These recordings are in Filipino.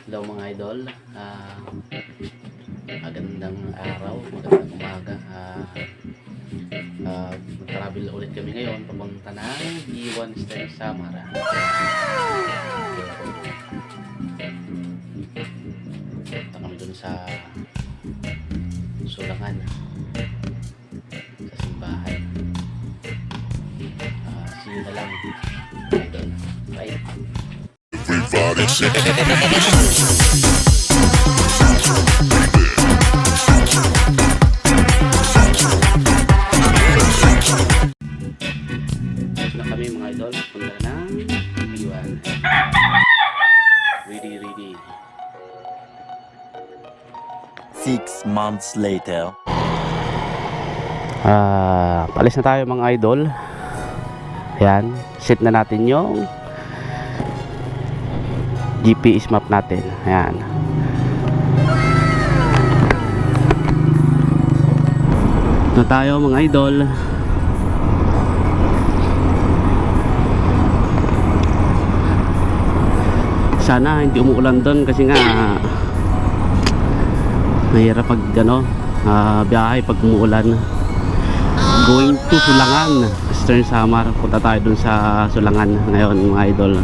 Hello mga idol, magandang araw, magandang umaga. Mag-travel ulit kami ngayon papunta ng Iwan Stem Samara. Punta kami dun sa Sulangan, sa simbahan. See you na lang idol. Bye. Everybody say na kami mga idol, punta ng Iwan. Ready. 6 months later. Palis na tayo mga idol. Yan, set na natin yung GPS map natin. Ayan. Ito tayo mga idol. Sana hindi umuulan doon kasi nga mahirap pag biyahe pag umuulan. Going to Sulangan, Western Samar. Punta tayo dun sa Sulangan ngayon mga idol.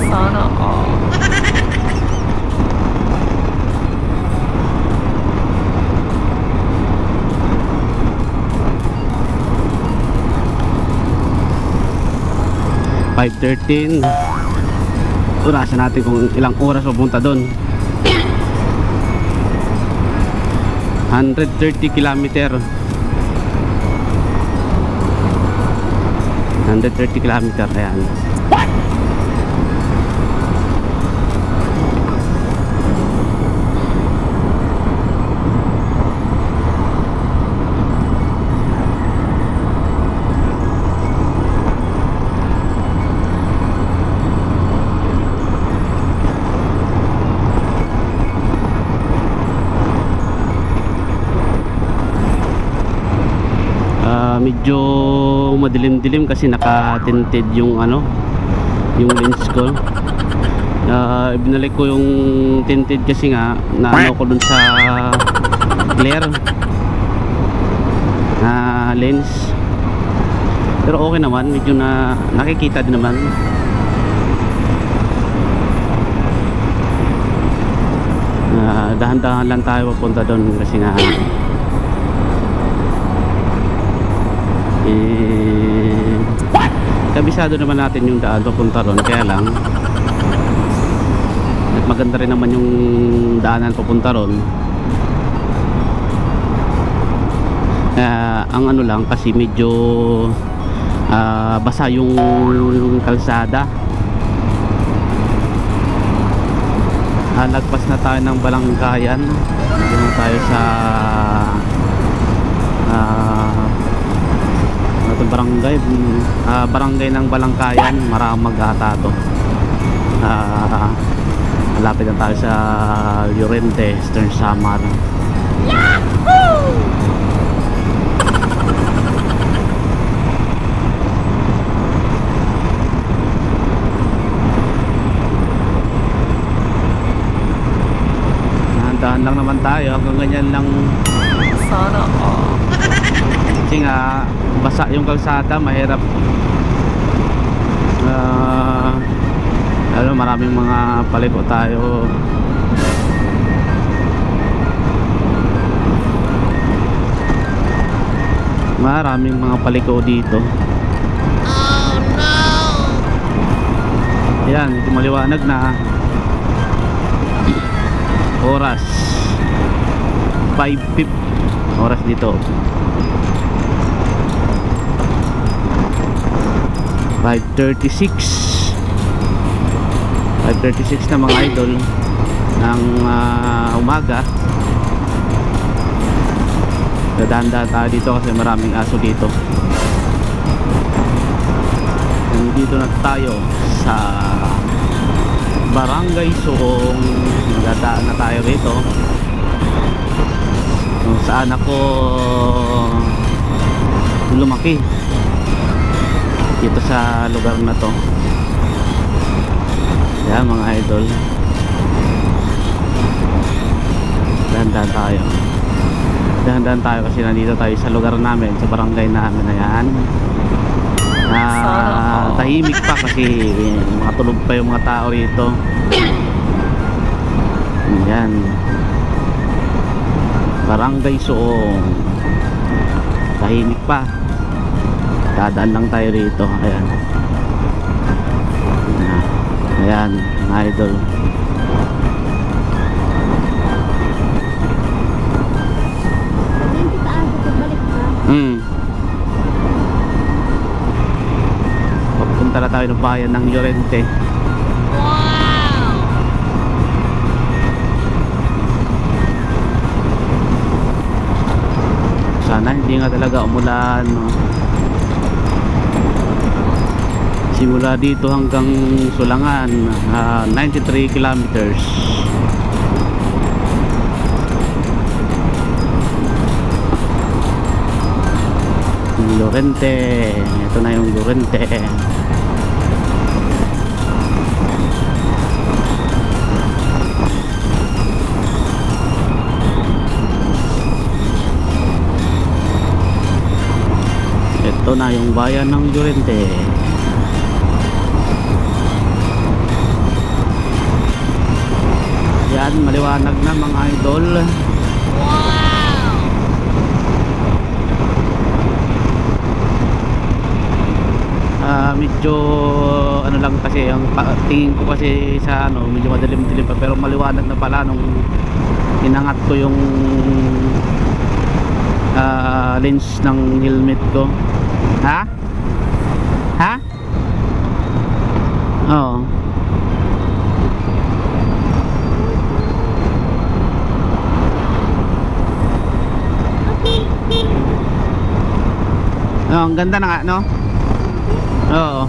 Sana all. Orasan natin kung ilang oras pupunta doon. 130 kilometer. 130 kilometer. Ayan. Medyo madilim-dilim kasi naka-tinted yung yung lens ko. Binalik ko yung tinted kasi nga na ko dun sa clear na lens, pero okay naman, medyo nakikita din naman. Dahan-dahan lang tayo papunta doon kasi nga kabisado naman natin yung daan papunta ron, kaya lang at maganda rin naman yung daanan papunta ron. Ang lang kasi medyo basa yung kalsada. Lagpas na tayo ng Balangkayan. Dito tayo sa barangay ng Balangkayan, Maramag-Ata to. Malapit na tayo sa Llorente, Western Samar. Yahoo! Dahan lang naman tayo, hanggang ganyan lang sana. Kasi nga basa yung kalsada, mahirap. Maraming mga paliko tayo. Maraming mga paliko dito. Oh no! Yan, medyo maliwanag na. Oras 5:50 oras dito. 5:36 na mga idol ng umaga. Dadaan-daan tayo dito kasi maraming aso dito. Nandito na tayo sa Barangay Suong. Dadaan na tayo rito kung saan ako lumaki, dito sa lugar na to. Yan mga idol. dahan tayo. Dahan-dahan tayo kasi nandito tayo sa lugar namin, sa barangay namin. Ayan. Tahimik pa kasi mga tulog pa yung mga tao rito. Ayan. Barangay Soong. Tahimik pa. Dadaan lang tayo rito. Ayan. Ayan, mga idol. Papunta na tayo ng bayan ng Llorente. Sana hindi nga talaga umulan, no? Simula dito hanggang Sulangan, 93 kilometers. Llorente, ito na yung Llorente. Ito na yung bayan ng Llorente. Yan, maliwanag na mga idol. Medyo ano lang kasi ang tingin ko kasi sa ano, medyo madilim-dilim pa, pero maliwanag na pala nung inangat ko yung lens ng helmet ko. Ha? Ha? Oo. Oh, ang ganda na nga, no? Oo.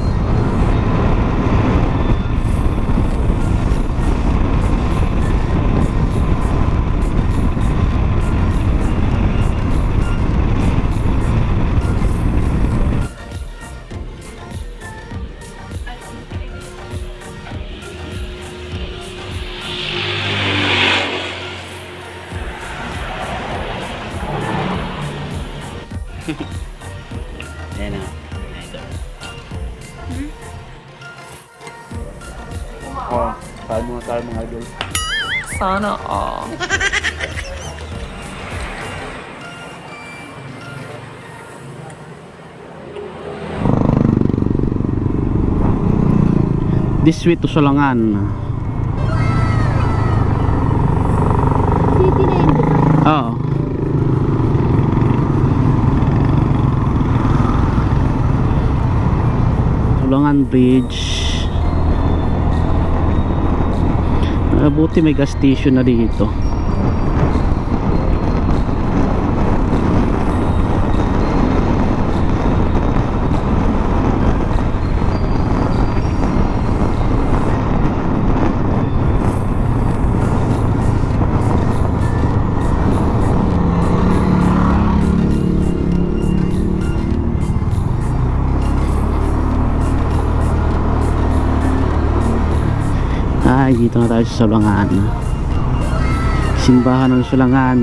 Ayan na. Oh, saan mga tayo mga idol? Sana all. This way to Sulangan. City na yun, di ba? Oo. Sulangan Bridge. Buti may gas station na dito. Ay, dito na tayo sa Sulangan. Simbahan ng Sulangan.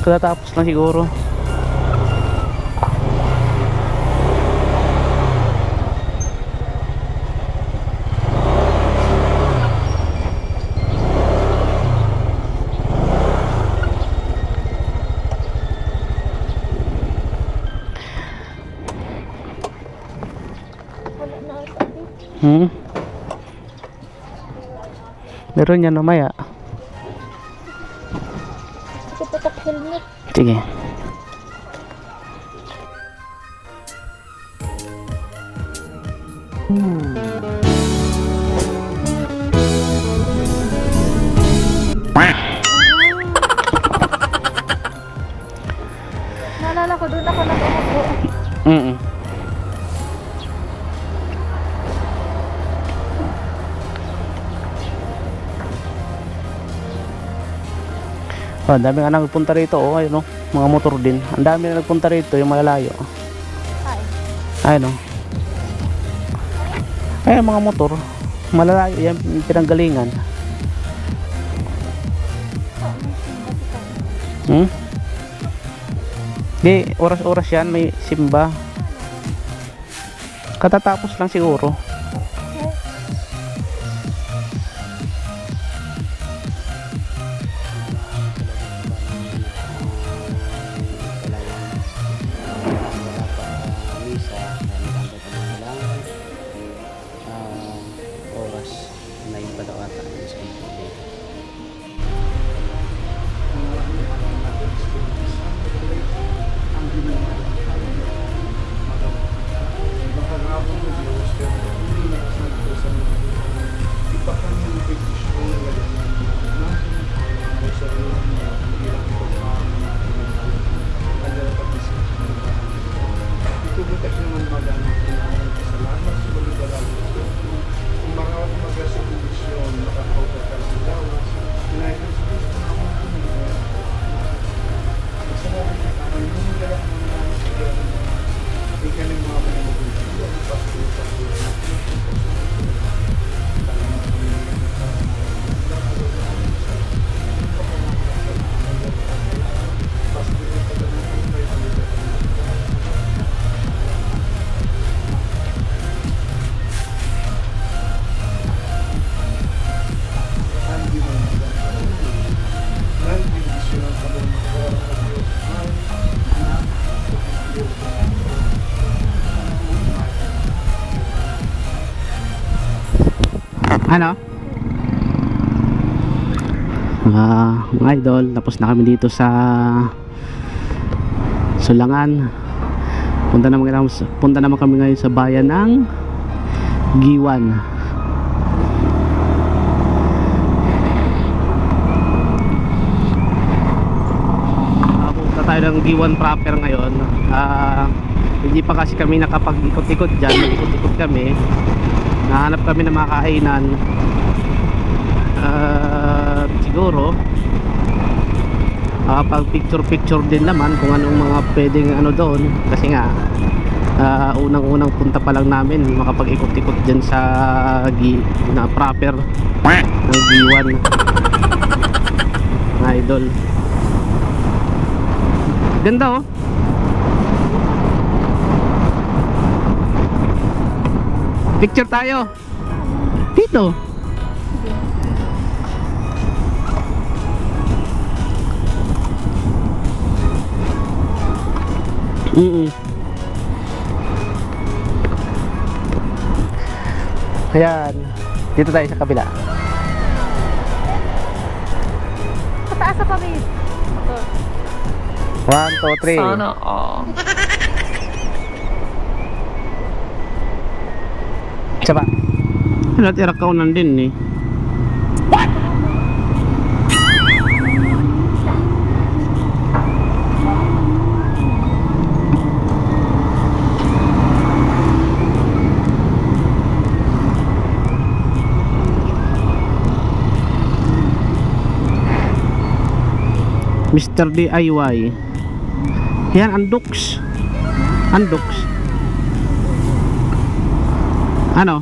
Katatapos na siguro. Meron yan mamaya. Tututok helmet. Sige. Naalala ko, doon ako nag-umupo. Oh, ang dami nga nagpunta rito, oh, ayun, oh, mga motor din. Ang dami na nagpunta rito, yung malalayo. Ayun, oh. Ayun, mga motor. Malalayo, yan, pinanggalingan. Di, oras-oras yan, may simba. Katatapos lang siguro. Oras na yung padawata sa ano? Mga idol, tapos na kami dito sa Sulangan. Punta naman kami ngayon sa bayan ng Giwan. Punta tayo ng Giwan proper ngayon. Hindi pa kasi kami nakapag-ikot-ikot dyan. Mag-ikot-ikot kami. Nahanap kami ng mga kainan. Siguro pag picture din naman kung anong mga pwedeng ano doon, kasi nga unang-unang punta pa lang namin makapag-ikot-ikot dyan sa na proper ng Giwan, mga idol. Ganda, oh. Picture tayo dito. Ayan, dito tayo sa kabila. Pataas sa kami. 1, 2, 3. Sana all. Isa pa. Tira kaunan din eh. Mr. DIY. Yan, Andox. Andox. Ano?